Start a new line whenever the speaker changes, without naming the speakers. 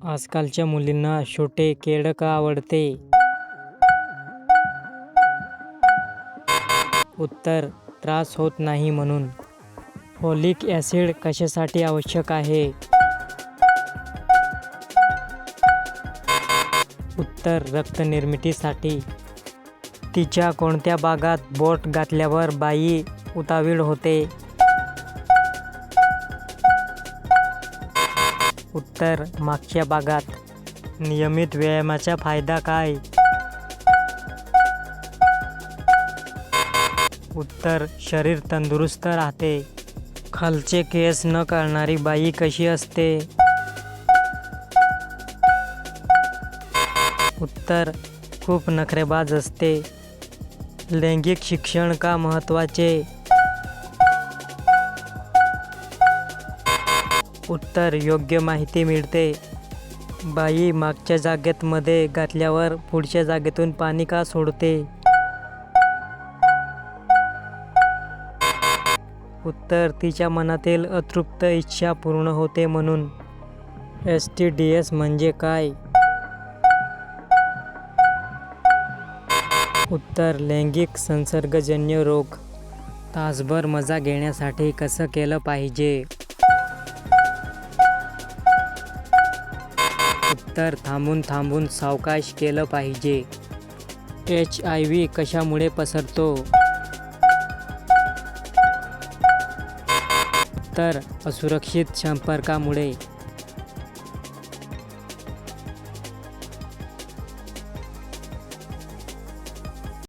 आजकालच्या मुलींना छोटे केळ का आवडते? उत्तर: त्रास होत नाही म्हणून. फॉलिक ॲसिड कशासाठी आवश्यक आहे? उत्तर: रक्तनिर्मितीसाठी. तिच्या कोणत्या भागात बोट घातल्यावर बाई उतावीळ होते? उत्तर: मागच्या भागात. नियमित व्यायामाचा फायदा काय? उत्तर: शरीर तंदुरुस्त राहते. खालचे केस न काढणारी बाई कशी असते? उत्तर: खूप नखरेबाज असते. लैंगिक शिक्षण का महत्त्वाचे? उत्तर: योग्य माहिती मिळते. बाई मागच्या जागेत मध्ये घातल्यावर पुढच्या जागेतून पाणी का सोडते? उत्तर: तिच्या मनातील अतृप्त इच्छा पूर्ण होते म्हणून. STDs म्हणजे काय? उत्तर: लैंगिक संसर्गजन्य रोग. तासभर मजा घेण्यासाठी कसं केलं पाहिजे? उत्तर: थांबून थांबून सावकाश केलं पाहिजे. HIV कशामुळे पसरतो? उत्तर: असुरक्षित संपर्कामुळे.